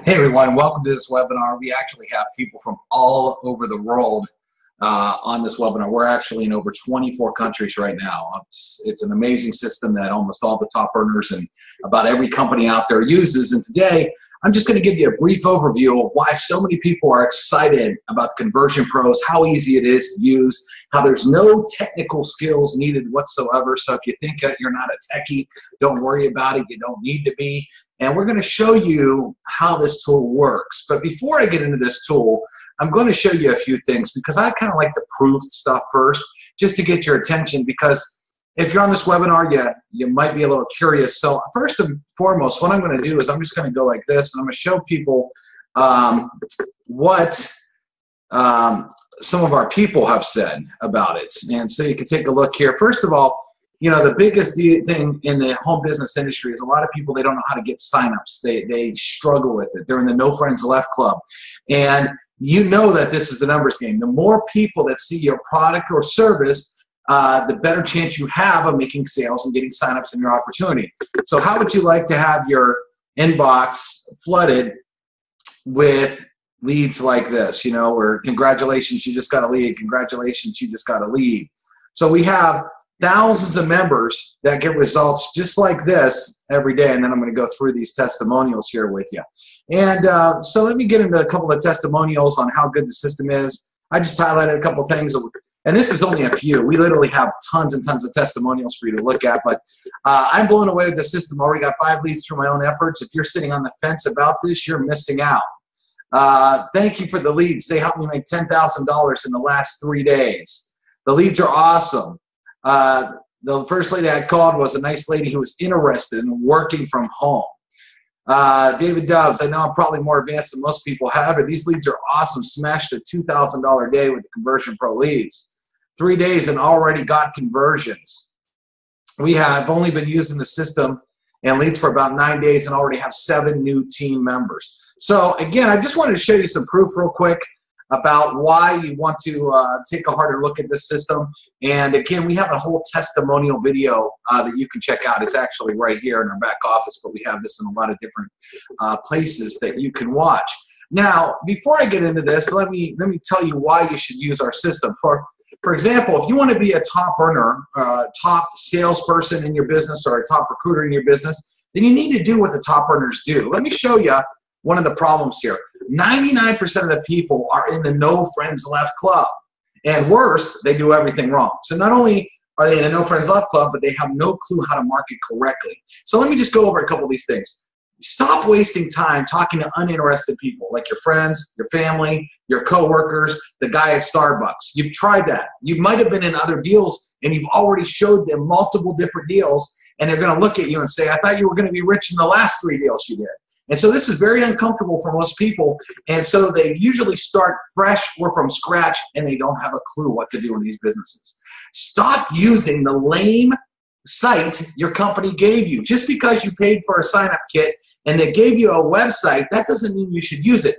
Hey everyone, welcome to this webinar. We actually have people from all over the world on this webinar. We're actually in over 24 countries right now. It's an amazing system that almost all the top earners and about every company out there uses. And today, I'm just going to give you a brief overview of why so many people are excited about the Conversion Pros, how easy it is to use, how there's no technical skills needed whatsoever. So if you think that you're not a techie, don't worry about it. You don't need to be. And we're going to show you how this tool works. But before I get into this tool, I'm going to show you a few things because I kind of like to prove stuff first just to get your attention, because if you're on this webinar, you might be a little curious. So first and foremost, what I'm going to do is I'm just going to go like this, and I'm going to show people what some of our people have said about it. And so you can take a look here. First of all, you know, the biggest thing in the home business industry is a lot of people, they don't know how to get signups. They struggle with it. They're in the No Friends Left Club. And you know that this is a numbers game. The more people that see your product or service, the better chance you have of making sales and getting signups in your opportunity. So how would you like to have your inbox flooded with leads like this, you know, or congratulations, you just got a lead, congratulations, you just got a lead. So we have thousands of members that get results just like this every day, and then I'm going to go through these testimonials here with you. And so let me get into a couple of testimonials on how good the system is. I just highlighted a couple things, and this is only a few. We literally have tons and tons of testimonials for you to look at, but I'm blown away with the system. I already got 5 leads through my own efforts. If you're sitting on the fence about this, you're missing out. Thank you for the leads. They helped me make $10,000 in the last 3 days. The leads are awesome. The first lady I called was a nice lady who was interested in working from home. David Dobbs, I know I'm probably more advanced than most people have, but these leads are awesome. Smashed a $2,000 a day with the Conversion Pro leads. 3 days and already got conversions. We have only been using the system and leads for about 9 days and already have 7 new team members. So again, I just wanted to show you some proof real quick about why you want to take a harder look at this system. And again, we have a whole testimonial video that you can check out. It's actually right here in our back office, but we have this in a lot of different places that you can watch. Now, before I get into this, let me tell you why you should use our system. For example, if you want to be a top earner, top salesperson in your business, or a top recruiter in your business, then you need to do what the top earners do. Let me show you one of the problems here. 99% of the people are in the No Friends Left Club. And worse, they do everything wrong. So not only are they in the No Friends Left Club, but they have no clue how to market correctly. So let me just go over a couple of these things. Stop wasting time talking to uninterested people, like your friends, your family, your coworkers, the guy at Starbucks. You've tried that. You might have been in other deals, and you've already showed them multiple different deals, and they're going to look at you and say, I thought you were going to be rich in the last 3 deals you did. And so this is very uncomfortable for most people, and so they usually start fresh or from scratch, and they don't have a clue what to do in these businesses. Stop using the lame site your company gave you. Just because you paid for a sign-up kit and they gave you a website, that doesn't mean you should use it.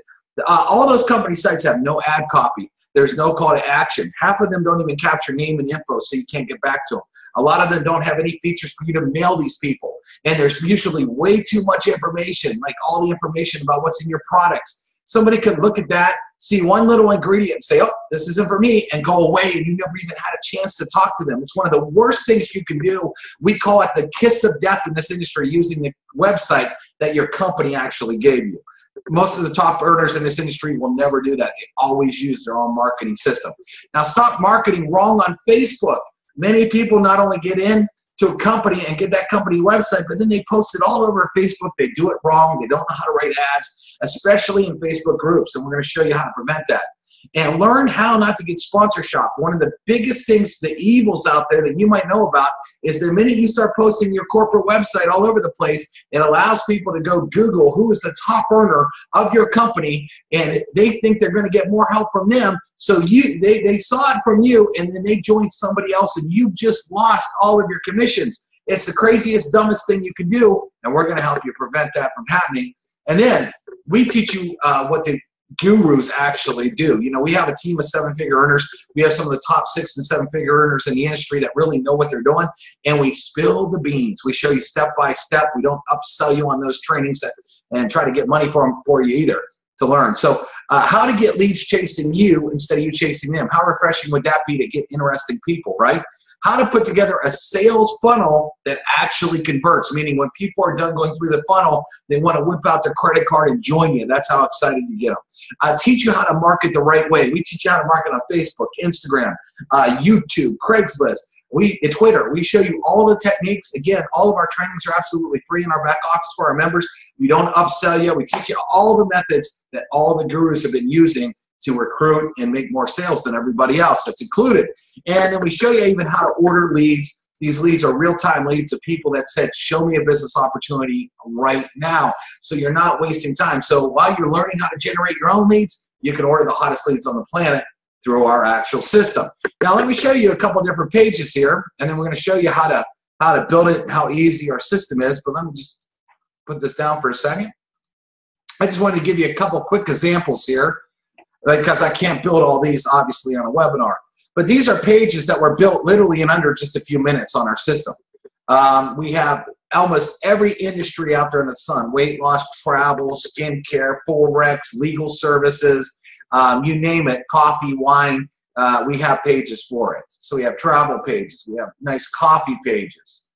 All those company sites have no ad copy. There's no call to action. Half of them don't even capture name and info, so you can't get back to them. A lot of them don't have any features for you to mail these people. And there's usually way too much information, like all the information about what's in your products. Somebody could look at that, see one little ingredient, and say, oh, this isn't for me, and go away, and you never even had a chance to talk to them. It's one of the worst things you can do. We call it the kiss of death in this industry, using the website that your company actually gave you. Most of the top earners in this industry will never do that. They always use their own marketing system. Now, stop marketing wrong on Facebook. Many people not only get in to a company and get that company website, but then they post it all over Facebook. They do it wrong. They don't know how to write ads, especially in Facebook groups. And we're going to show you how to prevent that. And learn how not to get sponsorship. One of the biggest things, the evils out there that you might know about, is the minute you start posting your corporate website all over the place, it allows people to go Google who is the top earner of your company, and they think they're going to get more help from them. So they saw it from you, and then they joined somebody else, and you've just lost all of your commissions. It's the craziest, dumbest thing you can do, and we're going to help you prevent that from happening. And then we teach you what the gurus actually do. You know, we have a team of 7-figure earners. We have some of the top 6- and 7-figure earners in the industry that really know what they're doing, and we spill the beans. We show you step by step. We don't upsell you on those trainings and try to get money for you either to learn. So how to get leads chasing you instead of you chasing them. How refreshing would that be to get interesting people, right? How to put together a sales funnel that actually converts, meaning when people are done going through the funnel, they want to whip out their credit card and join you. That's how excited you get them. Teach you how to market the right way. We teach you how to market on Facebook, Instagram, YouTube, Craigslist, Twitter. We show you all the techniques. Again, all of our trainings are absolutely free in our back office for our members. We don't upsell you. We teach you all the methods that all the gurus have been using to recruit and make more sales than everybody else. That's included. And then we show you even how to order leads. These leads are real-time leads of people that said, show me a business opportunity right now. So you're not wasting time. So while you're learning how to generate your own leads, you can order the hottest leads on the planet through our actual system. Now let me show you a couple different pages here, and then we're going to show you how to build it and how easy our system is. But let me just put this down for a second. I just wanted to give you a couple quick examples here, because I can't build all these obviously on a webinar. But these are pages that were built literally in under just a few minutes on our system. We have almost every industry out there in the sun: weight loss, travel, skincare, Forex, legal services, you name it, coffee, wine, we have pages for it. So we have travel pages, we have nice coffee pages.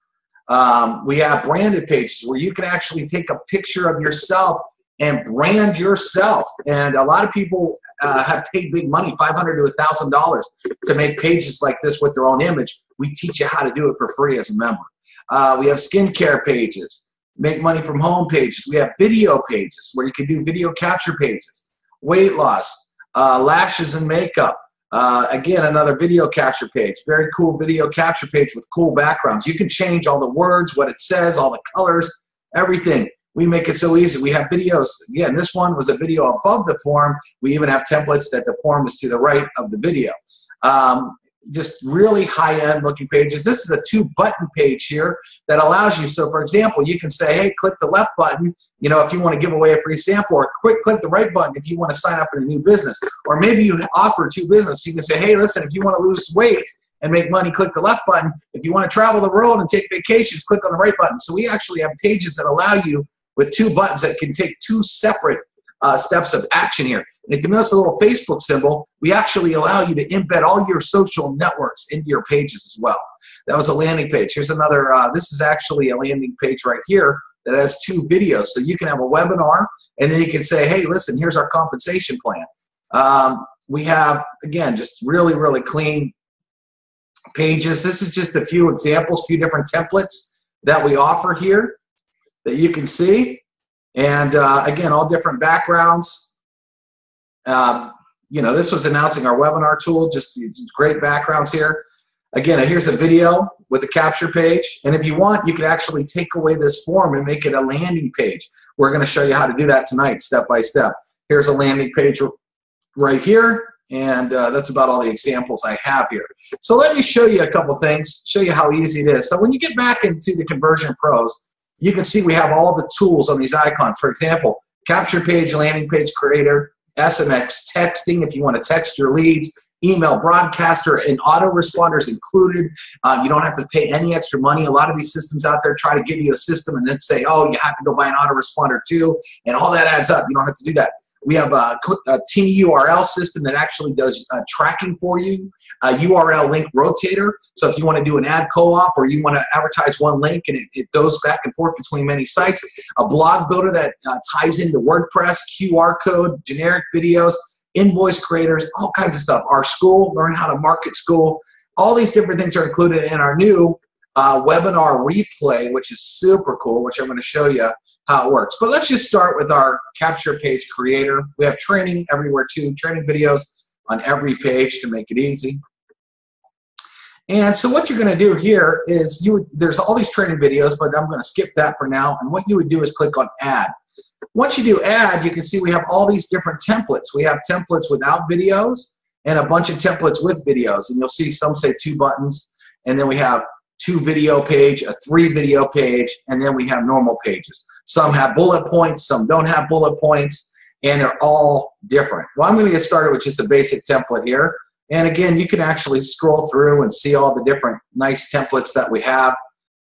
We have branded pages where you can actually take a picture of yourself and brand yourself. And a lot of people have paid big money, $500 to $1,000, to make pages like this with their own image. We teach you how to do it for free as a member. We have skincare pages, make money from home pages. We have video pages where you can do video capture pages, weight loss, lashes and makeup. Again, another video capture page, very cool video capture page with cool backgrounds. You can change all the words, what it says, all the colors, everything. We make it so easy. We have videos. Again, this one was a video above the form. We even have templates that the form is to the right of the video. Just really high-end looking pages. This is a 2-button page here that allows you. So, for example, you can say, hey, click the left button, you know, if you want to give away a free sample, or click the right button if you want to sign up in a new business. Or maybe you offer 2 businesses. You can say, hey, listen, if you want to lose weight and make money, click the left button. If you want to travel the world and take vacations, click on the right button. So we actually have pages that allow you with 2 buttons that can take 2 separate steps of action here. And if you notice the little Facebook symbol, we actually allow you to embed all your social networks into your pages as well. That was a landing page. Here's another, this is actually a landing page right here that has 2 videos. So you can have a webinar, and then you can say, hey, listen, here's our compensation plan. We have, again, just really, really clean pages. This is just a few examples, few different templates that we offer here that you can see. And again, all different backgrounds. You know, this was announcing our webinar tool, just great backgrounds here. Again, here's a video with a capture page. And if you want, you could actually take away this form and make it a landing page. We're going to show you how to do that tonight, step by step. Here's a landing page right here. And that's about all the examples I have here. So let me show you a couple things, show you how easy it is. So when you get back into the Conversion Pros, you can see we have all the tools on these icons. For example, capture page, landing page creator, SMS texting if you want to text your leads, email broadcaster, and autoresponders included. You don't have to pay any extra money. A lot of these systems out there try to give you a system and then say, oh, you have to go buy an autoresponder too, and all that adds up. You don't have to do that. We have a TURL system that actually does tracking for you, a URL link rotator. So if you want to do an ad co-op or you want to advertise one link and it goes back and forth between many sites, a blog builder that ties into WordPress, QR code, generic videos, invoice creators, all kinds of stuff. Our school, Learn How to Market School, all these different things are included in our new webinar replay, which is super cool, which I'm going to show you how it works. But let's just start with our capture page creator. We have training everywhere too, training videos on every page to make it easy. And so what you're going to do here is there's all these training videos, but I'm going to skip that for now. And what you would do is click on add. Once you do add, you can see we have all these different templates. We have templates without videos and a bunch of templates with videos. And you'll see some say 2 buttons, and then we have 2 video page, a 3 video page, and then we have normal pages. Some have bullet points, some don't have bullet points, and they're all different. Well, I'm going to get started with just a basic template here. And again, you can actually scroll through and see all the different nice templates that we have.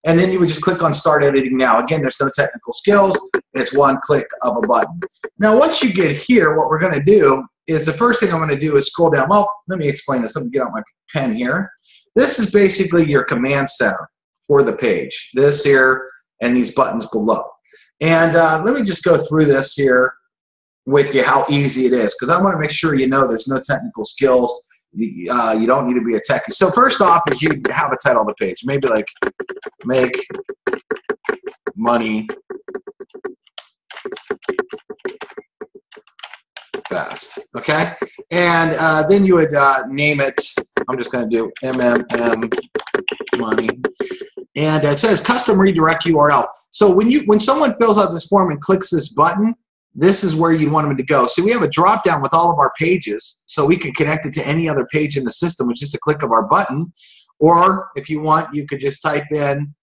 And then you would just click on Start Editing Now. Again, there's no technical skills. It's one click of a button. Now, once you get here, what we're going to do is the first thing I'm going to do is scroll down. Well, let me explain this. Let me get out my pen here. This is basically your command center for the page. This here and these buttons below. And let me just go through this here with you, how easy it is, because I want to make sure you know there's no technical skills. You don't need to be a techie. So first off is you have a title of the page. Maybe like Make Money Fast. Okay? And then you would name it, I'm just going to do MMM Money. And it says custom redirect URL. So when someone fills out this form and clicks this button, this is where you want them to go. See, we have a drop down with all of our pages, so we can connect it to any other page in the system with just a click of our button. Or if you want, you could just type in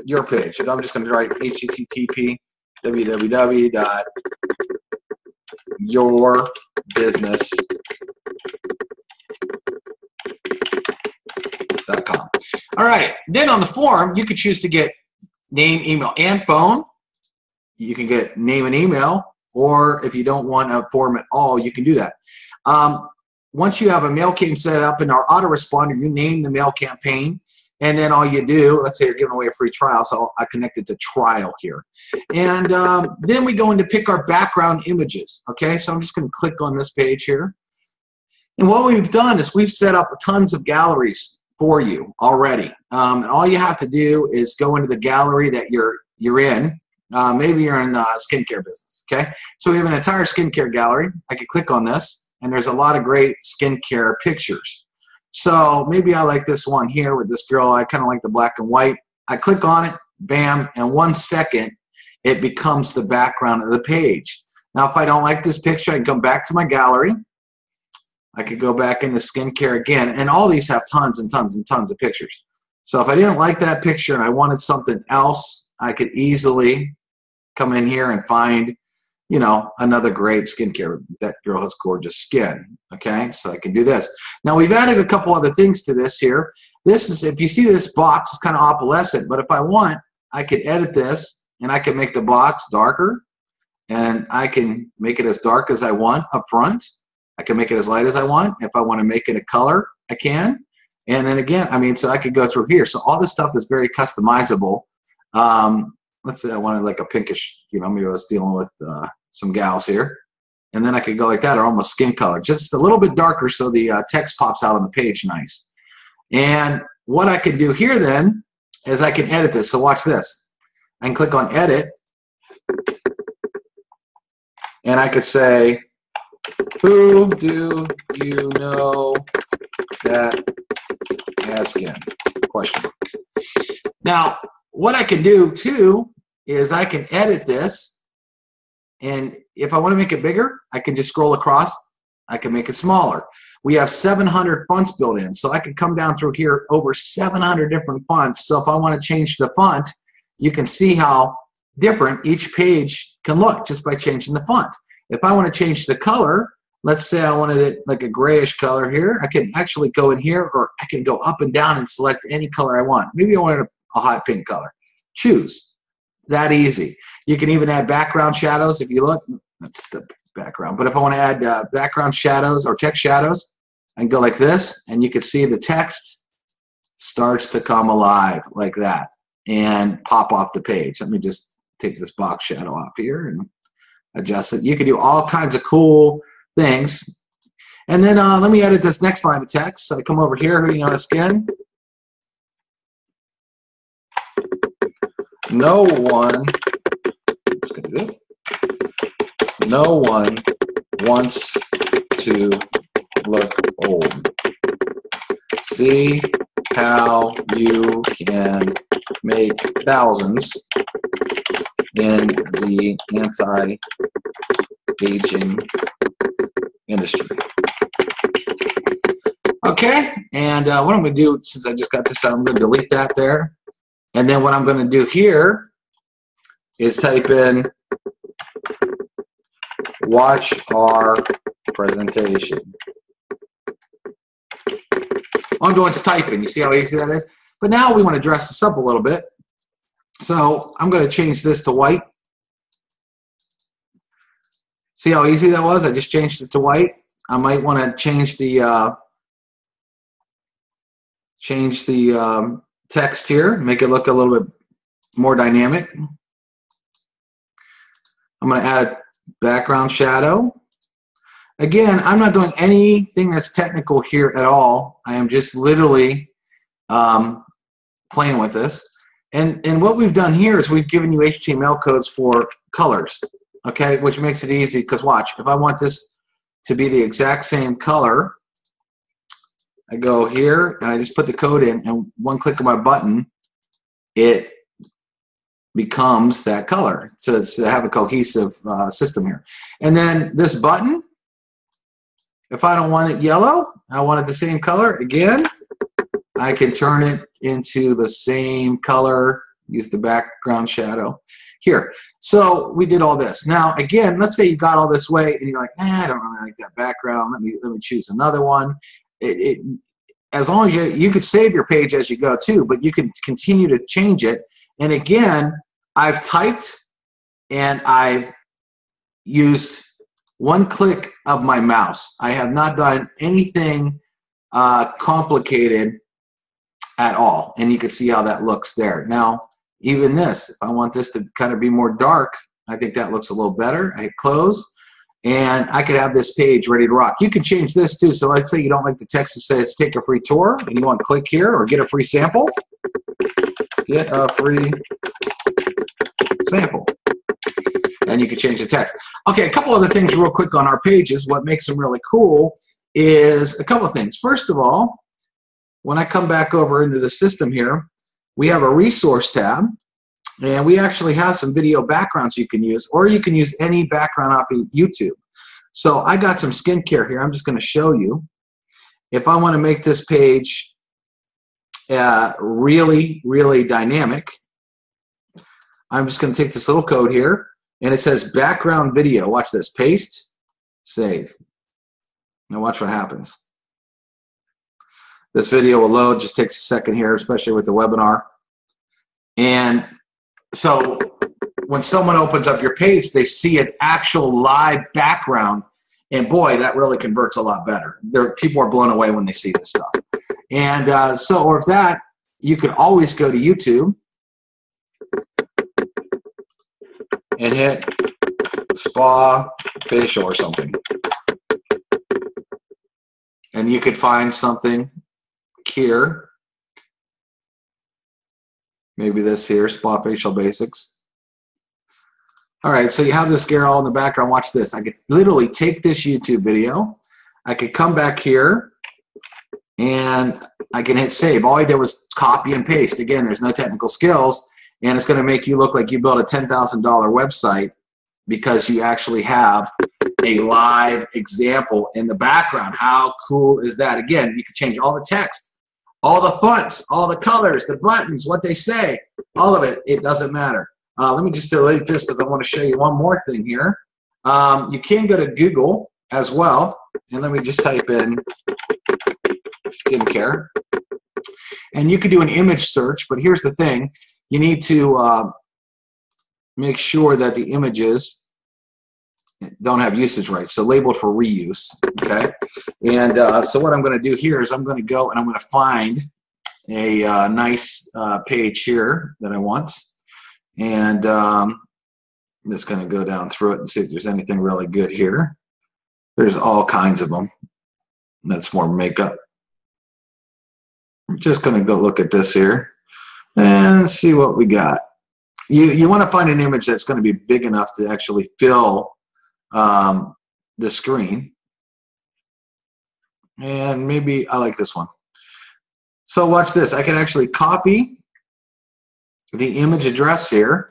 your page. And I'm just going to write http www.yourbusiness.com. All right. Then on the form, you could choose to get name, email, and phone. You can get name and email, or if you don't want a form at all, you can do that. Once you have a mail campaign set up in our autoresponder, you name the mail campaign, and then all you do, let's say you're giving away a free trial, so I connect it to trial here. And then we go in to pick our background images, okay? So I'm just going to click on this page here. And what we've done is we've set up tons of galleries for you already. And all you have to do is go into the gallery that you're in. Maybe you're in the skincare business, okay? So we have an entire skincare gallery. I can click on this, and there's a lot of great skincare pictures. So maybe I like this one here with this girl. I kind of like the black and white. I click on it, bam, and 1 second, it becomes the background of the page. Now, if I don't like this picture, I can come back to my gallery. I could go back into skincare again, and all these have tons and tons and tons of pictures. So if I didn't like that picture and I wanted something else, I could easily come in here and find, you know, another great skincare. That girl has gorgeous skin, okay? So I can do this. Now, we've added a couple other things to this here. This is, if you see this box, it's kind of opalescent, but if I want, I could edit this, and I can make the box darker, and I can make it as dark as I want up front. I can make it as light as I want. If I want to make it a color, I can. And then again, I mean, so I could go through here. So all this stuff is very customizable. Let's say I wanted like a pinkish, you know, maybe I was dealing with some gals here. And then I could go like that, or almost skin color, just a little bit darker so the text pops out on the page nice. And what I could do here then is I can edit this. So watch this. I can click on edit, and I could say, who do you know that has skin? Question mark. Now, what I can do too is I can edit this, and if I want to make it bigger, I can just scroll across. I can make it smaller. We have 700 fonts built in, so I can come down through here over 700 different fonts. So if I want to change the font, you can see how different each page can look just by changing the font. If I want to change the color, let's say I wanted it like a grayish color here, I can actually go in here, or I can go up and down and select any color I want. Maybe I wanted a hot pink color. Choose. That easy. You can even add background shadows. If you look, that's the background. But if I want to add background shadows or text shadows, I can go like this, and you can see the text starts to come alive like that and pop off the page. Let me just take this box shadow off here and adjust it. You can do all kinds of cool things. And then let me edit this next line of text. So I come over here, who do you know has skin? No one, let's do this. No one wants to look old. See how you can make thousands in the anti-aging industry. Okay, and what I'm going to do, since I just got this out, I'm going to delete that there. And then what I'm going to do here is type in watch our presentation. All I'm doing is typing. You see how easy that is? But now we want to dress this up a little bit. So I'm going to change this to white. See how easy that was? I just changed it to white. I might want to change the text here, make it look a little bit more dynamic. I'm going to add a background shadow. Again, I'm not doing anything that's technical here at all. I am just literally playing with this. And what we've done here is we've given you HTML codes for colors, okay, which makes it easy because watch, if I want this to be the exact same color, I go here and I just put the code in, and one click of my button, it becomes that color. So it's to have a cohesive system here. And then this button, if I don't want it yellow, I want it the same color, again, I can turn it into the same color, use the background shadow here. So we did all this. Now, again, let's say you got all this way and you're like, I don't really like that background. Let me choose another one. As long as you could save your page as you go too, but you can continue to change it. And again, I've typed and I've used one click of my mouse. I have not done anything complicated at all. And you can see how that looks there. Now, even this, if I want this to kind of be more dark, I think that looks a little better. I hit close. And I could have this page ready to rock. You can change this too. So let's say you don't like the text that says take a free tour and you want to click here or get a free sample. Get a free sample. And you can change the text. Okay, a couple other things real quick on our pages. What makes them really cool is a couple of things. First of all, when I come back over into the system here, we have a resource tab. And we actually have some video backgrounds you can use, or you can use any background off of YouTube. So I got some skincare here. I'm just going to show you. If I want to make this page really, really dynamic, I'm just going to take this little code here, and it says background video. Watch this. Paste, save. Now watch what happens. This video will load. Just takes a second here, especially with the webinar. And so when someone opens up your page, they see an actual live background, and boy, that really converts a lot better. People are blown away when they see this stuff. And or if that, you can always go to YouTube and hit spa facial or something. And you could find something here. Maybe this here, Spa Facial Basics. All right, so you have this girl all in the background. Watch this. I could literally take this YouTube video. I could come back here, and I can hit save. All I did was copy and paste. Again, there's no technical skills, and it's going to make you look like you built a $10,000 website because you actually have a live example in the background. How cool is that? Again, you can change all the text, all the fonts, all the colors, the buttons, what they say, all of it. It doesn't matter. Let me just delete this because I want to show you one more thing here. You can go to Google as well, and let me just type in skincare. And you can do an image search, but here's the thing. You need to make sure that the images don't have usage rights, so labeled for reuse, okay? And so what I'm going to do here is I'm going to go and I'm going to find a nice page here that I want, and I'm just going to go down through it and see if there's anything really good here. There's all kinds of them. That's more makeup. I'm just going to go look at this here and see what we got. You want to find an image that's going to be big enough to actually fill the screen, and maybe I like this one. So watch this. I can actually copy the image address here,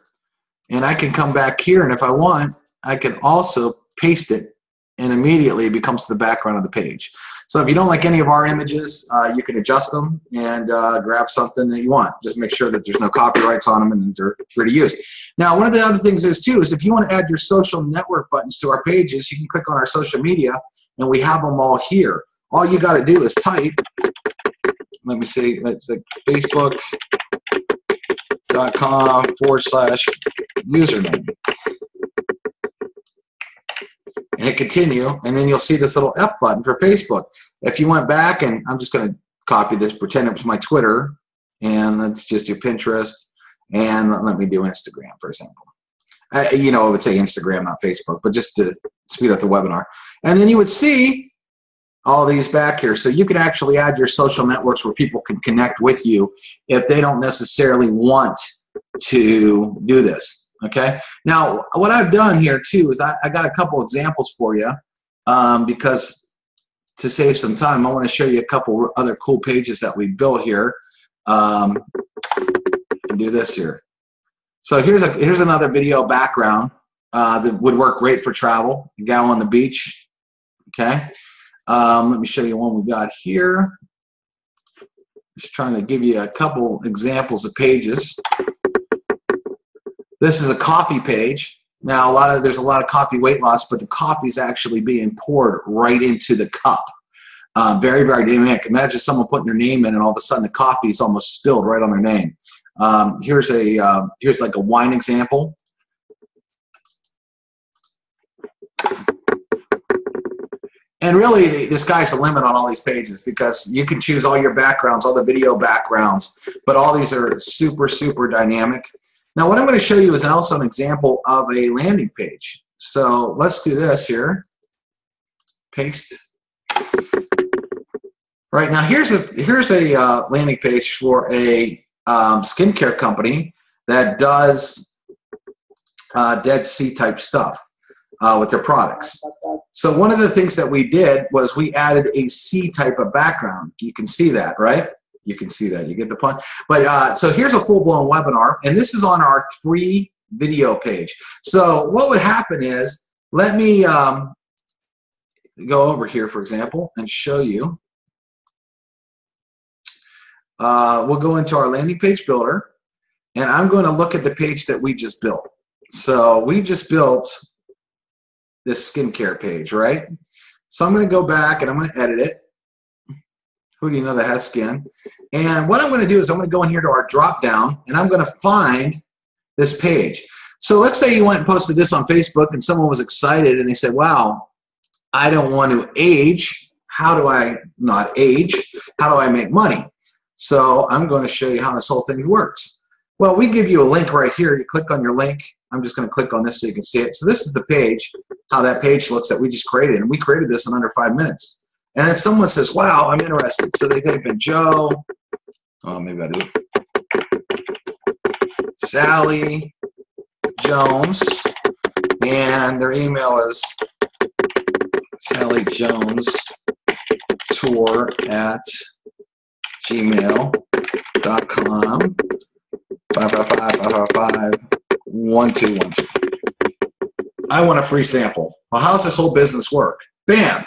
and I can come back here, and if I want, I can also paste it, and immediately it becomes the background of the page. So if you don't like any of our images, you can adjust them and grab something that you want. Just make sure that there's no copyrights on them and they're free to use. Now, one of the other things is too, is if you want to add your social network buttons to our pages, you can click on our social media, and we have them all here. All you got to do is type let me see, it's like facebook.com/username. And hit continue, and then you'll see this little F button for Facebook. If you went back, and I'm just going to copy this, pretend it was my Twitter, and let's just do Pinterest, and let me do Instagram, for example. You know, I would say Instagram, not Facebook, but just to speed up the webinar. And then you would see all these back here. So you can actually add your social networks where people can connect with you if they don't necessarily want to do this. Okay. Now, what I've done here too is I got a couple examples for you because to save some time, I want to show you a couple other cool pages that we built here. And do this here. So here's another video background that would work great for travel. A gal on the beach. Okay. Let me show you one we got here. Just trying to give you a couple examples of pages. This is a coffee page. Now, there's a lot of coffee weight loss, but the coffee is actually being poured right into the cup. Very, very dynamic. Imagine someone putting their name in, and all of a sudden the coffee is almost spilled right on their name. Here's like a wine example. And really, the sky's the limit on all these pages because you can choose all your backgrounds, all the video backgrounds, but all these are super, super dynamic. Now, what I'm going to show you is also an example of a landing page. So let's do this here. Paste. Right now, here's a landing page for a skincare company that does Dead Sea type stuff with their products. So one of the things that we did was we added a C type of background. You can see that, right? You can see that. You get the point. But so here's a full-blown webinar, and this is on our 3 video page. So what would happen is, let me go over here, for example, and show you. We'll go into our landing page builder, and I'm going to look at the page that we just built. So we just built this skincare page, right? So I'm going to go back and I'm going to edit it. Who do you know that has skin? And what I'm going to do is I'm going to go in here to our drop down, and I'm going to find this page. So let's say you went and posted this on Facebook, and someone was excited, and they said, wow, I don't want to age. How do I not age? How do I make money? So I'm going to show you how this whole thing works. Well, we give you a link right here. You click on your link. I'm just going to click on this so you can see it. So this is the page, how that page looks that we just created. And we created this in under 5 minutes. And then someone says, wow, I'm interested. So they type in Joe. Oh, maybe I do. Sally Jones. And their email is sallyjonestour@gmail.com. 555-555-1212. I want a free sample. Well, how's this whole business work? Bam!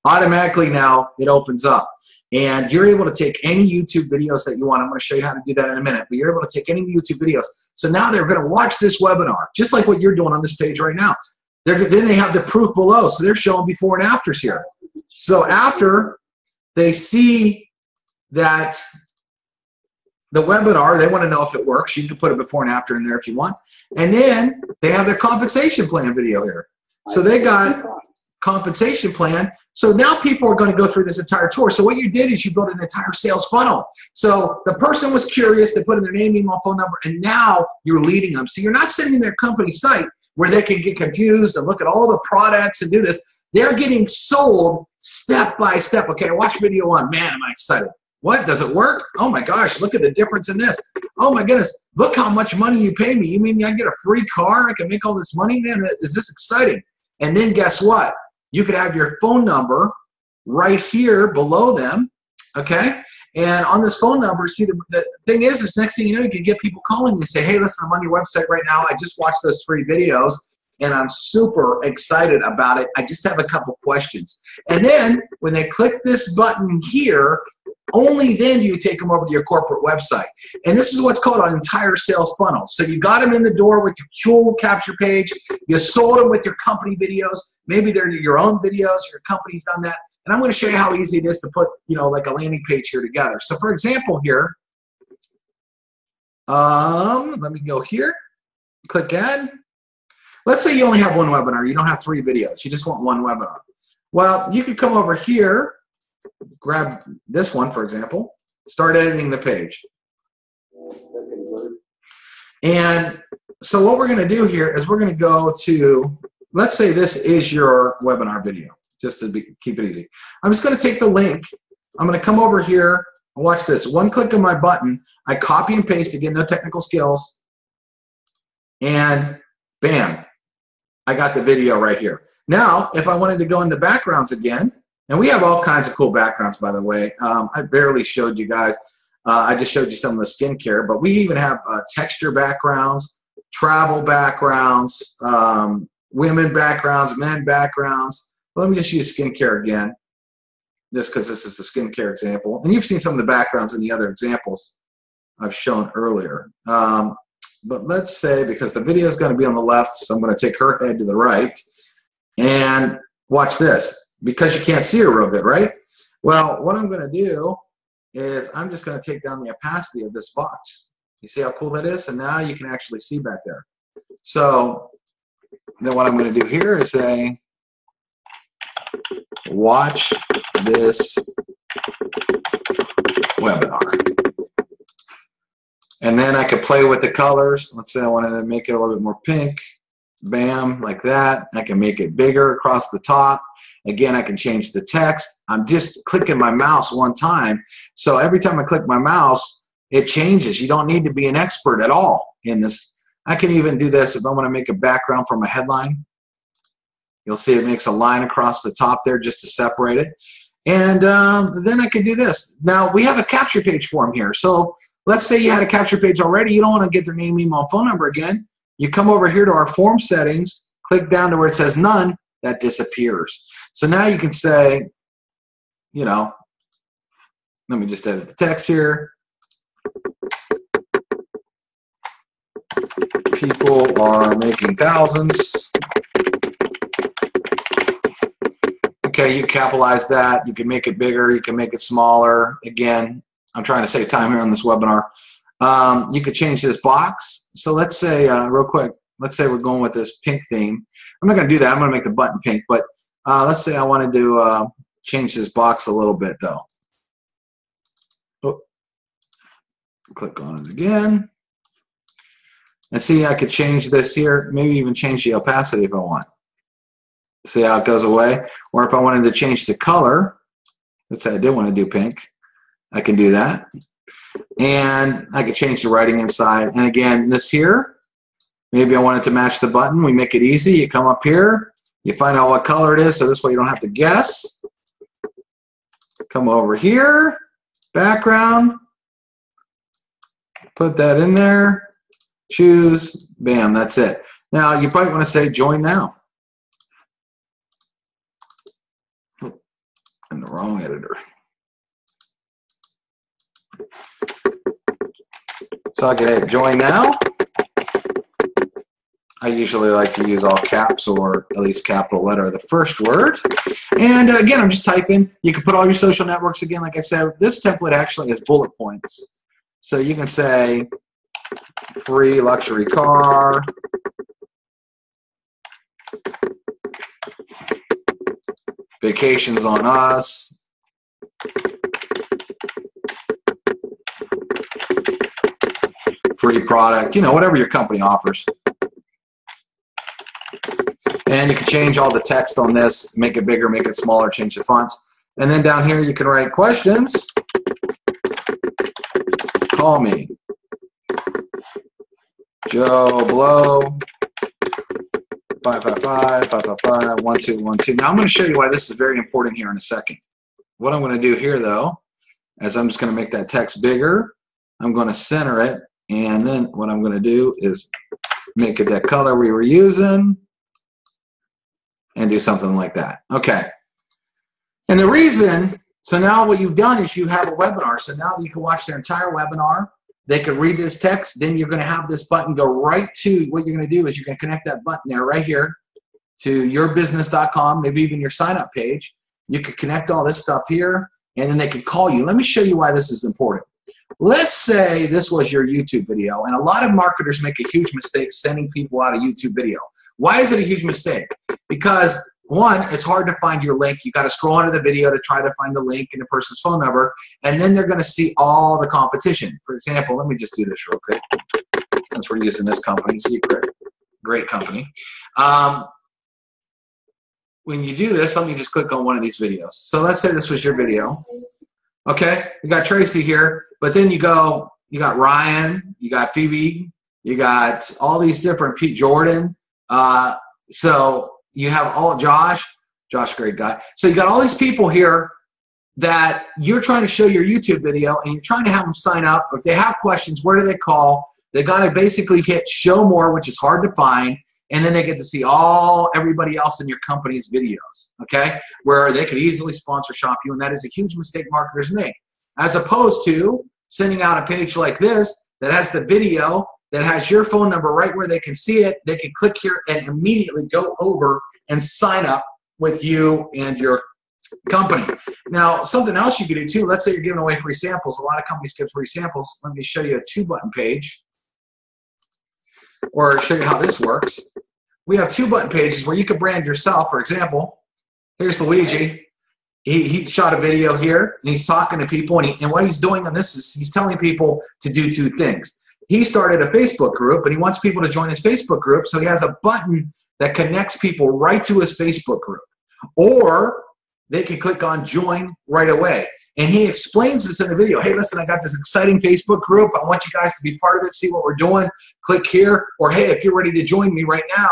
Automatically now it opens up. And you're able to take any YouTube videos that you want. I'm going to show you how to do that in a minute. But you're able to take any YouTube videos. So now they're going to watch this webinar, just like what you're doing on this page right now. Then they have the proof below. So they're showing before and afters here. So after they see that the webinar, they want to know if it works. You can put a before and after in there if you want. And then they have their compensation plan video here. So they got compensation plan. So now people are going to go through this entire tour. So what you did is you built an entire sales funnel. So the person was curious, they put in their name, email, phone number, and now you're leading them. So you're not sitting in their company site where they can get confused and look at all the products and do this. They're getting sold step by step. Okay, watch video 1. Man, am I excited. What? Does it work? Oh my gosh, look at the difference in this. Oh my goodness, look how much money you pay me. You mean I get a free car? I can make all this money? Man, is this exciting? And then guess what? You could have your phone number right here below them, okay? And on this phone number, see, the thing is next thing you know, you can get people calling you and say, hey, listen, I'm on your website right now. I just watched those free videos, and I'm super excited about it. I just have a couple questions. And then when they click this button here, only then do you take them over to your corporate website. And this is what's called an entire sales funnel. So you got them in the door with your tool capture page. You sold them with your company videos. Maybe they're your own videos. Your company's done that. And I'm going to show you how easy it is to put, you know, like a landing page here together. So for example here, let me go here, click add. Let's say you only have one webinar. You don't have 3 videos. You just want one webinar. Well, you could come over here, grab this one, for example, start editing the page. And so what we're going to do here is we're going to go to, let's say this is your webinar video, just to keep it easy. I'm just going to take the link. I'm going to come over here and watch this. One click of my button, I copy and paste, again, no technical skills, and bam, I got the video right here. Now, if I wanted to go into backgrounds again, and we have all kinds of cool backgrounds, by the way. I barely showed you guys. I just showed you some of the skincare, but we even have texture backgrounds, travel backgrounds, women backgrounds, men backgrounds. Let me just use skincare again, just because this is the skincare example. And you've seen some of the backgrounds in the other examples I've shown earlier. But let's say, because the video is going to be on the left, so I'm going to take her head to the right. And watch this, because you can't see her real good, right? Well, what I'm going to do is I'm just going to take down the opacity of this box. You see how cool that is? And now you can actually see back there. So then what I'm going to do here is say, watch this webinar. And then I could play with the colors. Let's say I wanted to make it a little bit more pink. Bam, like that. I can make it bigger across the top. Again, I can change the text. I'm just clicking my mouse one time. So every time I click my mouse, it changes. You don't need to be an expert at all in this. I can even do this if I want to make a background for my headline. You'll see it makes a line across the top there just to separate it. And then I can do this. Now, we have a capture page form here. So let's say you had a capture page already. You don't want to get their name, email, and phone number again. You come over here to our form settings, click down to where it says none, that disappears. So now you can say, you know, let me just edit the text here. People are making thousands. Okay, you capitalize that. You can make it bigger. You can make it smaller. Again, I'm trying to save time here on this webinar. You could change this box. So let's say, real quick, let's say we're going with this pink theme. I'm not going to do that. I'm going to make the button pink. But let's say I wanted to change this box a little bit, though. Oh. Click on it again. And see, I could change this here. Maybe even change the opacity if I want. See how it goes away? Or if I wanted to change the color, let's say I did want to do pink, I can do that. And I could change the writing inside. And again, this here, maybe I want it to match the button. We make it easy. You come up here, you find out what color it is, so this way you don't have to guess. Come over here, background, put that in there, choose, bam, that's it. Now, you probably want to say join now. In the wrong editor. So I can hit join now. I usually like to use all caps or at least capital letter the first word. And again, I'm just typing. You can put all your social networks again. Like I said, this template actually has bullet points. So you can say free luxury car, vacations on us, free product, you know, whatever your company offers. And you can change all the text on this, make it bigger, make it smaller, change the fonts. And then down here you can write questions. Call me. Joe Blow. 555-555-1212. Now I'm going to show you why this is very important here in a second. What I'm going to do here, though, is I'm just going to make that text bigger. I'm going to center it, and then what I'm going to do is make it that color we were using, and do something like that. Okay. And the reason, so now what you've done is you have a webinar. So now you can watch their entire webinar. They can read this text. Then you're going to have this button go right to, what you're going to do is you're going to connect that button there right here to yourbusiness.com, maybe even your sign up page. You could connect all this stuff here, and then they could call you. Let me show you why this is important. Let's say this was your YouTube video, and a lot of marketers make a huge mistake sending people out a YouTube video. Why is it a huge mistake? Because one, it's hard to find your link. You got to scroll under the video to try to find the link and the person's phone number, and then they're going to see all the competition. For example, let me just do this real quick since we're using this company, Secret. Great company. When you do this, let me just click on one of these videos. So let's say this was your video. Okay, you got Tracy here, but then you got Ryan, you got Phoebe, you got all these different, Pete Jordan. So you have all Josh, great guy. So you got all these people here that you're trying to show your YouTube video, and you're trying to have them sign up. If they have questions, where do they call? They got to basically hit show more, which is hard to find. And then they get to see everybody else in your company's videos, okay, where they could easily sponsor shop you, and that is a huge mistake marketers make. As opposed to sending out a page like this that has the video, that has your phone number right where they can see it. They can click here and immediately go over and sign up with you and your company. Now, something else you can do too, let's say you're giving away free samples. A lot of companies give free samples. Let me show you a 2-button page, or show you how this works. We have 2-button pages where you can brand yourself. For example, here's Luigi. He shot a video here, and he's talking to people, and what he's doing on this is he's telling people to do 2 things. He started a Facebook group, and he wants people to join his Facebook group, so he has a button that connects people right to his Facebook group. Or they can click on join right away. And he explains this in the video. Hey, listen, I got this exciting Facebook group. I want you guys to be part of it, see what we're doing. Click here. Or, hey, if you're ready to join me right now,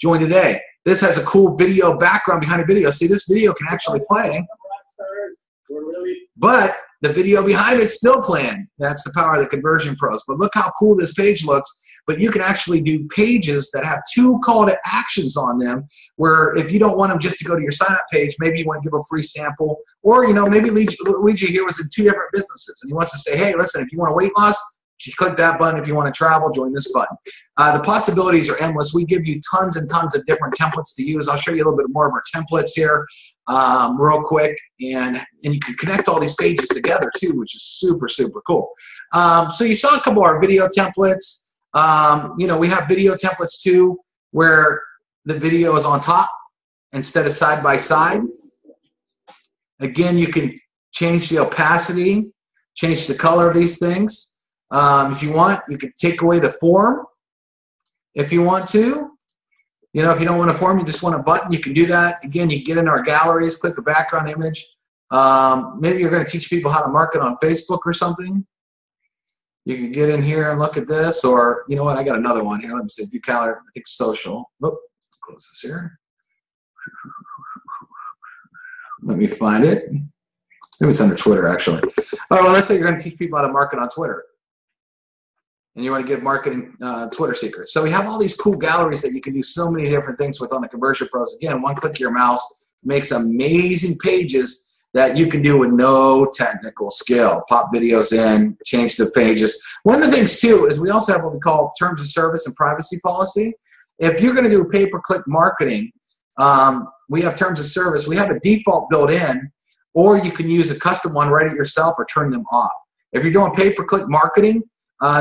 join today. This has a cool video background behind the video. See, this video can actually play. But the video behind it's still playing. That's the power of the conversion pros. But look how cool this page looks. But you can actually do pages that have 2 call to actions on them, where if you don't want them just to go to your sign up page, maybe you want to give a free sample, or maybe Luigi here was in 2 different businesses, and he wants to say, hey, listen, if you want weight loss, just click that button. If you want to travel, join this button. The possibilities are endless. We give you tons and tons of different templates to use. I'll show you a little bit more of our templates here real quick, and you can connect all these pages together too, which is super, super cool. So you saw a couple of our video templates. We have video templates too, where the video is on top instead of side by side. Again, you can change the opacity, change the color of these things. If you want, you can take away the form if you want to. If you don't want a form, you just want a button, you can do that. Again, you get in our galleries, click the background image. Maybe you're going to teach people how to market on Facebook or something. You can get in here and look at this, or you know what? I got another one here. Let me see. Do calendar. I think social. Oh, close this here. Let me find it. Maybe it's under Twitter, actually. Oh, well, let's say you're going to teach people how to market on Twitter, and you want to give marketing Twitter secrets. So we have all these cool galleries that you can do so many different things with on the Conversion Pros. Again, one click of your mouse makes amazing pages that you can do with no technical skill. Pop videos in, change the pages. One of the things too is we also have what we call terms of service and privacy policy. If you're going to do pay-per-click marketing, we have terms of service. We have a default built in, or you can use a custom one, write it yourself, or turn them off. If you're doing pay-per-click marketing,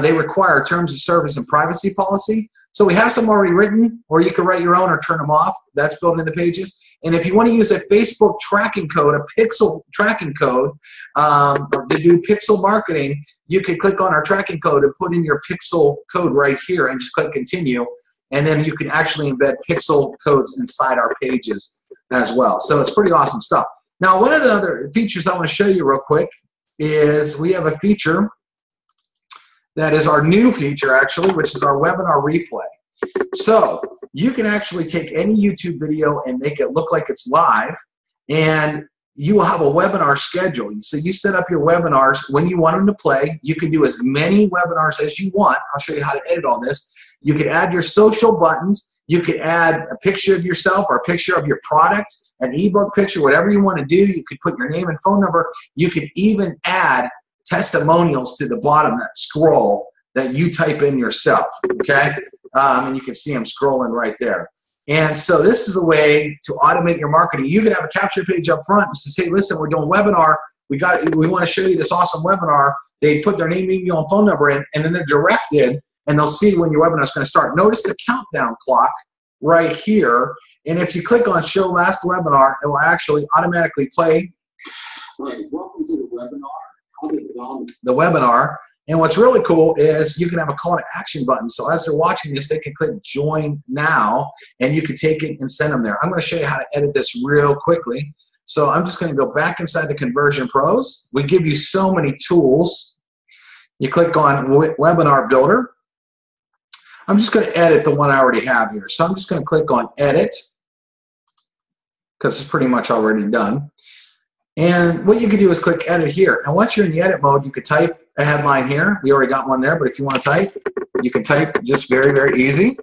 they require terms of service and privacy policy. So we have some already written, or you can write your own or turn them off. That's built in the pages. And if you want to use a Facebook tracking code, a pixel tracking code, or to do pixel marketing, you can click on our tracking code and put in your pixel code right here and just click continue. And then you can actually embed pixel codes inside our pages as well. So it's pretty awesome stuff. Now, one of the other features I want to show you real quick is we have a feature that is our new feature, actually, which is our webinar replay. So you can actually take any YouTube video and make it look like it's live, and you will have a webinar schedule. So you set up your webinars when you want them to play. You can do as many webinars as you want. I'll show you how to edit all this. You can add your social buttons. You can add a picture of yourself or a picture of your product, an ebook picture, whatever you want to do. You could put your name and phone number. You could even add testimonials to the bottom, that scroll that you type in yourself, okay? And you can see them scrolling right there. And so this is a way to automate your marketing. You can have a capture page up front and say, listen, we're doing a webinar. We want to show you this awesome webinar. They put their name, email, and phone number in, and then they're directed, and they'll see when your webinar is going to start. Notice the countdown clock right here. And if you click on show last webinar, it will actually automatically play. Right, welcome to the webinar. The webinar. And what's really cool is you can have a call to action button. So as they're watching this, they can click join now, and you can take it and send them there. I'm going to show you how to edit this real quickly. So I'm just going to go back inside the Conversion Pros. We give you so many tools. You click on Webinar Builder. I'm just going to edit the one I already have here. So I'm just going to click on Edit because it's pretty much already done. And what you can do is click Edit here. And once you're in the edit mode, you could type a headline here. We already got one there, but if you want to type, you can type just very, very easy.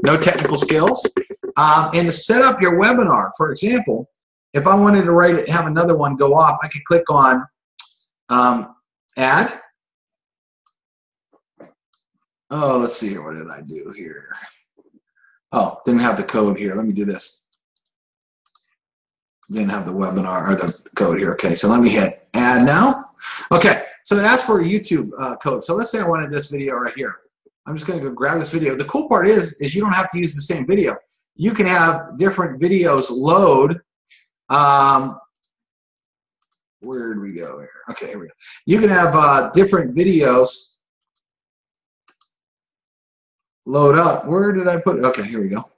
No technical skills. And to set up your webinar, for example, if I wanted to have another one go off, I could click on Add. Oh, let's see here. What did I do here? Oh, didn't have the code here. Let me do this. Didn't have the webinar or the code here. Okay, so let me hit Add now. Okay, so it asks for a YouTube code. So let's say I wanted this video right here. I'm just going to go grab this video. The cool part is you don't have to use the same video. You can have different videos load. Where did we go here? Okay, here we go. You can have different videos load up. Where did I put it? Okay, here we go.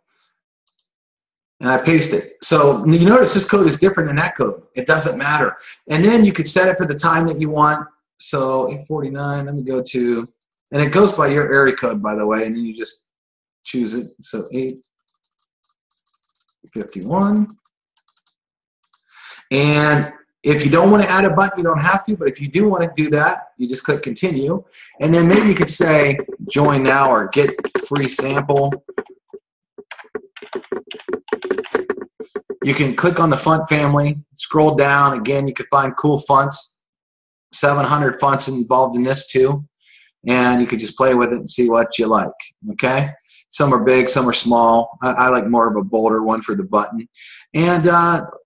And I paste it. So you notice this code is different than that code. It doesn't matter. And then you could set it for the time that you want. So 8:49, let me go to, and it goes by your area code, by the way, and then you just choose it. So 8:51. And if you don't want to add a button, you don't have to, but if you do want to do that, you just click continue. And then maybe you could say join now or get free sample. You can click on the font family, scroll down. Again, you can find cool fonts, 700 fonts involved in this too. And you could just play with it and see what you like, okay? Some are big, some are small. I like more of a bolder one for the button. And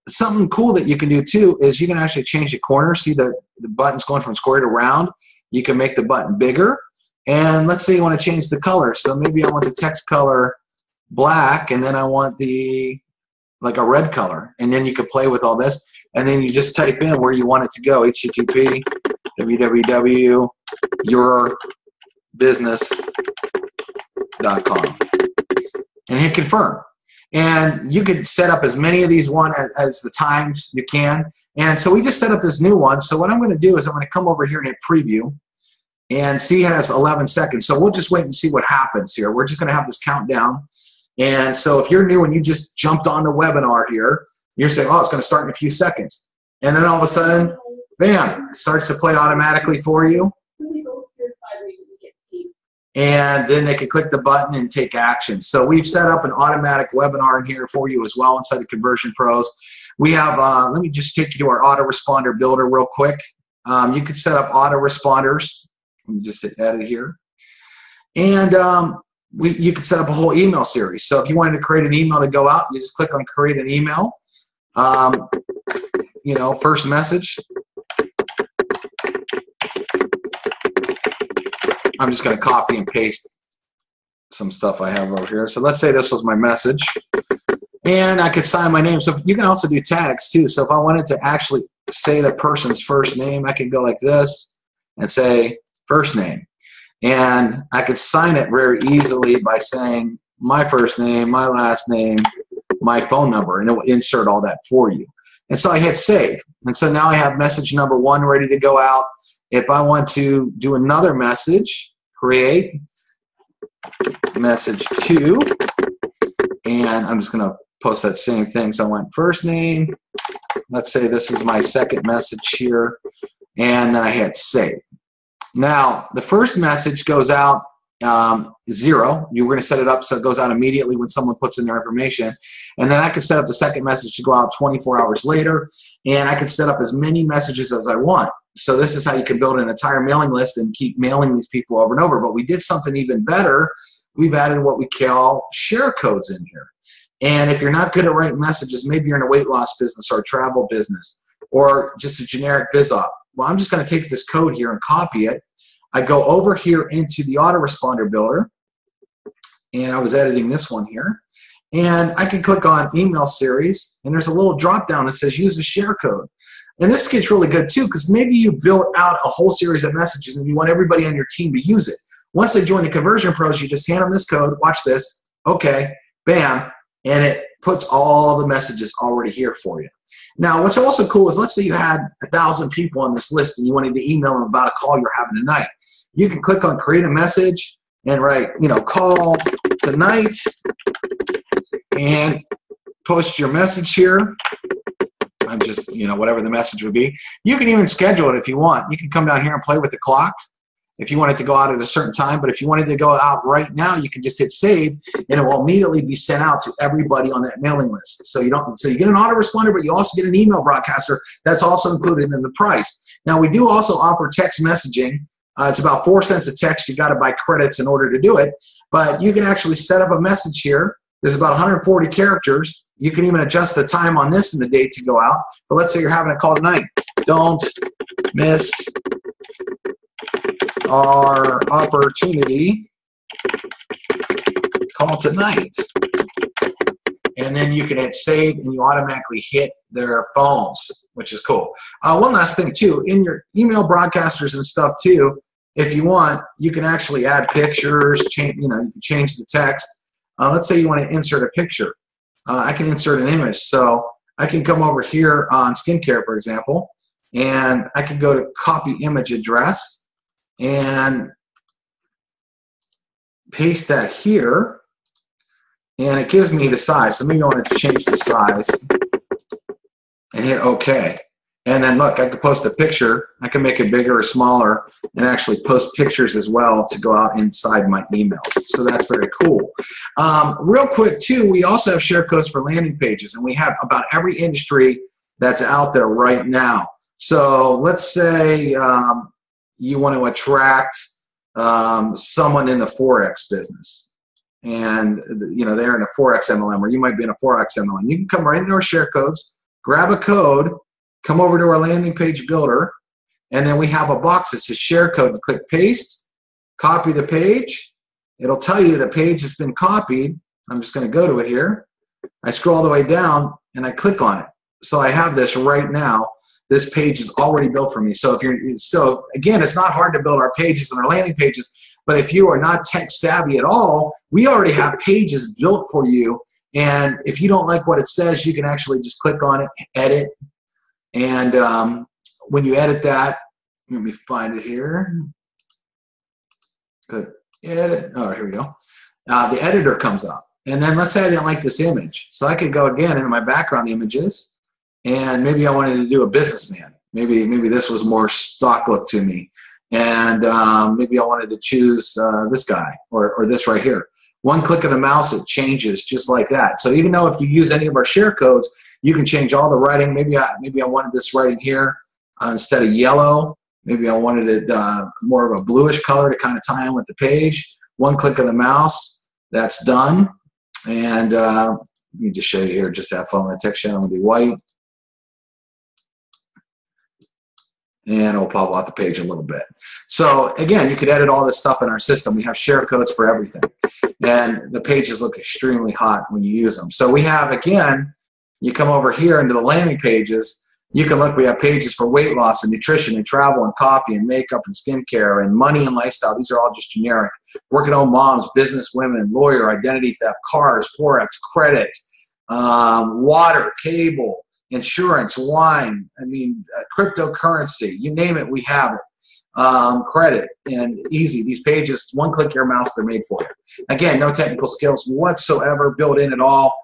something cool that you can do too is you can actually change the corner. See the button's going from square to round. You can make the button bigger. And let's say you want to change the color. So maybe I want the text color black, and then I want like a red color. And then you can play with all this. And then you just type in where you want it to go. HTTP, www, yourbusiness.com. And hit confirm. And you can set up as many of these as the times you can. And so we just set up this new one. So what I'm going to do is I'm going to come over here and hit preview. And see, it has 11 seconds. So we'll just wait and see what happens here. We're just going to have this countdown. And so if you're new and you just jumped on the webinar here, you're saying, oh, it's going to start in a few seconds. And then all of a sudden, bam, it starts to play automatically for you. And then they can click the button and take action. So we've set up an automatic webinar in here for you as well inside the Conversion Pros. We have, let me just take you to our autoresponder builder real quick. You can set up autoresponders. Let me just hit edit here. And you can set up a whole email series. So if you wanted to create an email to go out, you just click on create an email. You know, first message. I'm just going to copy and paste some stuff I have over here. So let's say this was my message. And I could sign my name. So you can also do tags too. So if I wanted to actually say the person's first name, I could go like this and say first name. And I could sign it very easily by saying my first name, my last name, my phone number, and it will insert all that for you. And so I hit save. And so now I have message number 1 ready to go out. If I want to do another message, create message 2, and I'm just going to post that same thing. So I want first name. Let's say this is my second message here, and then I hit save. Now, the first message goes out 0. You were going to set it up so it goes out immediately when someone puts in their information. And then I could set up the second message to go out 24 hours later, and I could set up as many messages as I want. So this is how you can build an entire mailing list and keep mailing these people over and over. But we did something even better. We've added what we call share codes in here. And if you're not good at writing messages, maybe you're in a weight loss business or a travel business or just a generic biz op. Well, I'm just going to take this code here and copy it. I go over here into the autoresponder builder, and I was editing this one here. And I can click on email series, and there's a little drop down that says use a share code. And this gets really good too, because maybe you built out a whole series of messages and you want everybody on your team to use it. Once they join the Conversion Pros, you just hand them this code, watch this, okay, bam, and it puts all the messages already here for you. Now, what's also cool is, let's say you had 1,000 people on this list and you wanted to email them about a call you're having tonight. You can click on create a message and write, call tonight, and post your message here. I'm just, whatever the message would be. You can even schedule it if you want. You can come down here and play with the clock if you want it to go out at a certain time. But if you wanted to go out right now, you can just hit save, and it will immediately be sent out to everybody on that mailing list. So you get an autoresponder, but you also get an email broadcaster. That's also included in the price. Now, we do also offer text messaging. It's about 4 cents a text. You got to buy credits in order to do it. But you can actually set up a message here. There's about 140 characters. You can even adjust the time on this and the date to go out. But let's say you're having a call tonight. Don't miss our opportunity. Call tonight. And then you can hit save, and you automatically hit their phones, which is cool. One last thing too, in your email broadcasters and stuff too, if you want, you can actually add pictures, you can change the text. Let's say you want to insert a picture. I can insert an image. So I can come over here on skincare, for example, and I can go to copy image address and paste that here, and it gives me the size. So maybe I want to change the size and hit OK. And then look, I could post a picture. I can make it bigger or smaller and actually post pictures as well to go out inside my emails. So that's very cool. Real quick too, we also have share codes for landing pages, and we have about every industry that's out there right now. So let's say you want to attract someone in the Forex business, and they're in a Forex MLM, or you might be in a Forex MLM. You can come right into our share codes, grab a code, come over to our landing page builder, and then we have a box that says share code. You click paste, copy the page. It'll tell you the page has been copied. I'm just going to go to it here. I scroll all the way down and I click on it. So I have this right now. This page is already built for me. So again, it's not hard to build our pages and our landing pages, but if you are not tech savvy at all, we already have pages built for you. And if you don't like what it says, you can actually just click on it, edit. And when you edit that, let me find it here. Good. Edit. Oh, here we go. The editor comes up. And then let's say I didn't like this image. So I could go again into my background images, and maybe I wanted to do a businessman. Maybe this was more stock look to me. And maybe I wanted to choose this guy or this right here. One click of the mouse, it changes just like that. So even though if you use any of our share codes, you can change all the writing. Maybe I wanted this writing here instead of yellow. Maybe I wanted it more of a bluish color to kind of tie in with the page. One click of the mouse, that's done. And let me just show you here, just have fun with the text channel. It'll be white. And it'll pop out the page a little bit. So again, you could edit all this stuff in our system. We have share codes for everything. And the pages look extremely hot when you use them. So we have, again, you come over here into the landing pages, you can look, we have pages for weight loss and nutrition and travel and coffee and makeup and skincare and money and lifestyle. These are all just generic. Working home moms, business women, lawyer, identity theft, cars, Forex, credit, water, cable, insurance, wine, cryptocurrency, you name it, we have it. Credit, and easy. These pages, one click of your mouse, they're made for you. Again, no technical skills whatsoever built in at all.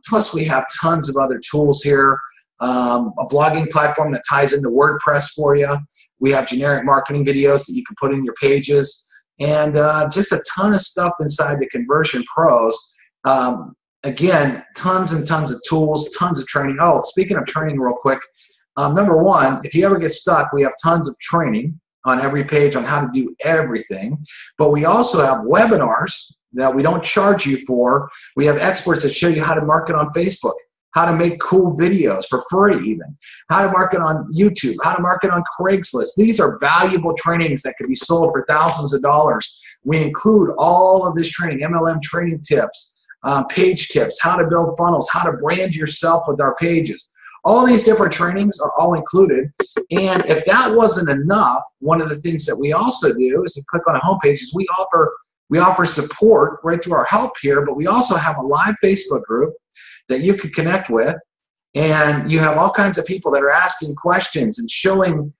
Plus, we have tons of other tools here. A blogging platform that ties into WordPress for you. We have generic marketing videos that you can put in your pages, and just a ton of stuff inside the Conversion Pros. Again, tons and tons of tools, tons of training. Oh, speaking of training real quick, number one, if you ever get stuck, we have tons of training on every page on how to do everything. But we also have webinars that we don't charge you for. We have experts that show you how to market on Facebook, how to make cool videos for free even, how to market on YouTube, how to market on Craigslist. These are valuable trainings that can be sold for thousands of dollars. We include all of this training, MLM training tips, page tips, how to build funnels, how to brand yourself with our pages. All these different trainings are all included. And if that wasn't enough, one of the things that we also do is you click on a homepage is we offer support right through our help here, but we also have a live Facebook group that you can connect with, and you have all kinds of people that are asking questions and showing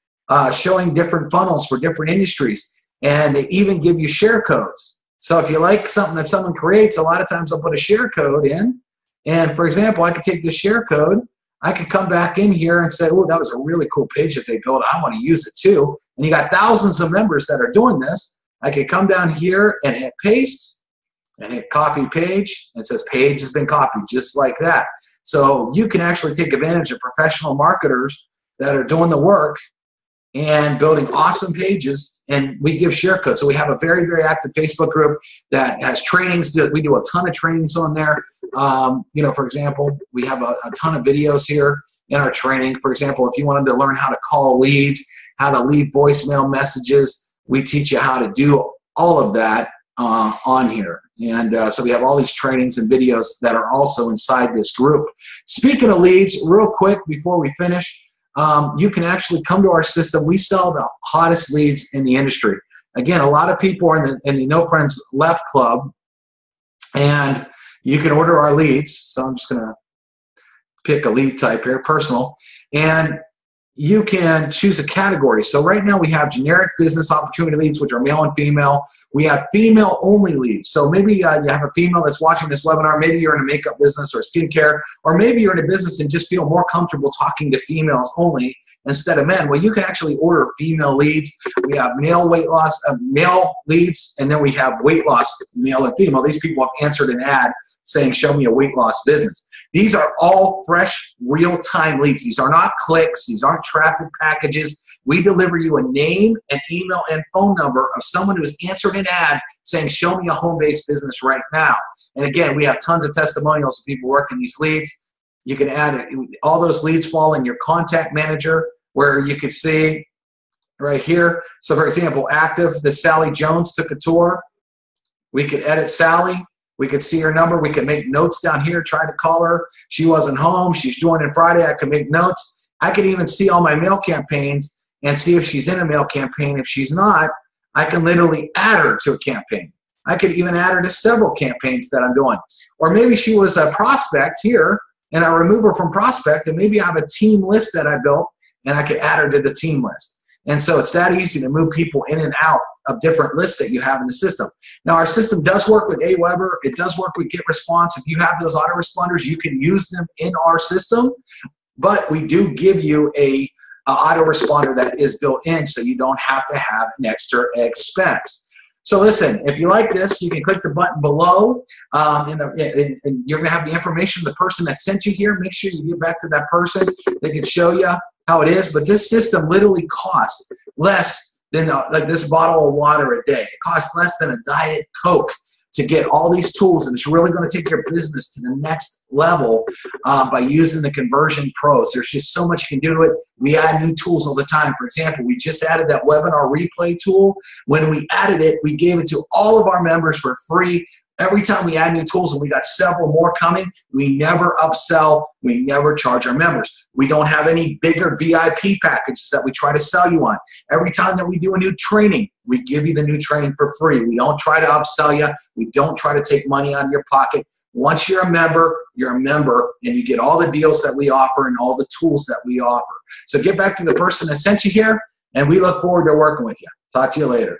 different funnels for different industries, and they even give you share codes. So if you like something that someone creates, a lot of times I'll put a share code in, and for example, I could take this share code, I could come back in here and say, oh, that was a really cool page that they built, I want to use it too. And you got thousands of members that are doing this. I could come down here and hit paste and hit copy page. It says page has been copied, just like that. So you can actually take advantage of professional marketers that are doing the work and building awesome pages, and we give share codes. So we have a very, very active Facebook group that has trainings. We do a ton of trainings on there. You know, for example, we have a ton of videos here in our training. For example, if you wanted to learn how to call leads, how to leave voicemail messages, we teach you how to do all of that on here. And so we have all these trainings and videos that are also inside this group. Speaking of leads, real quick before we finish, you can actually come to our system. We sell the hottest leads in the industry. Again, a lot of people are in the No Friends Left Club, and you can order our leads. So I'm just going to pick a lead type here, personal, and you can choose a category. So right now we have generic business opportunity leads, which are male and female. We have female only leads. So maybe you have a female that's watching this webinar. Maybe you're in a makeup business or skincare, or maybe you're in a business and just feel more comfortable talking to females only instead of men. Well, you can actually order female leads. We have male weight loss, male leads, and then we have weight loss, male and female. These people have answered an ad saying, show me a weight loss business. These are all fresh, real-time leads. These are not clicks. These aren't traffic packages. We deliver you a name, an email, and phone number of someone who has answered an ad saying, show me a home-based business right now. And again, we have tons of testimonials of people working these leads. You can add it. All those leads fall in your contact manager, where you can see right here. So for example, active, the Sally Jones took a tour. We could edit Sally. We could see her number. We could make notes down here, try to call her. She wasn't home. She's joining Friday. I could make notes. I could even see all my mail campaigns and see if she's in a mail campaign. If she's not, I can literally add her to a campaign. I could even add her to several campaigns that I'm doing. Or maybe she was a prospect here, and I remove her from prospect, and maybe I have a team list that I built, and I could add her to the team list. And so it's that easy to move people in and out of different lists that you have in the system. Now, our system does work with Aweber. It does work with GetResponse. If you have those autoresponders, you can use them in our system. But we do give you a autoresponder that is built in, so you don't have to have an extra expense. So listen, if you like this, you can click the button below, and you're going to have the information of the person that sent you here. Make sure you get back to that person. They can show you how it is. But this system literally costs less than like this bottle of water a day. It costs less than a Diet Coke to get all these tools, and it's really going to take your business to the next level by using the Conversion Pros. There's just so much you can do to it. We add new tools all the time. For example, we just added that webinar replay tool. When we added it, we gave it to all of our members for free. Every time we add new tools, and we got several more coming, we never upsell, we never charge our members. We don't have any bigger VIP packages that we try to sell you on. Every time that we do a new training, we give you the new training for free. We don't try to upsell you. We don't try to take money out of your pocket. Once you're a member, and you get all the deals that we offer and all the tools that we offer. So get back to the person that sent you here, and we look forward to working with you. Talk to you later.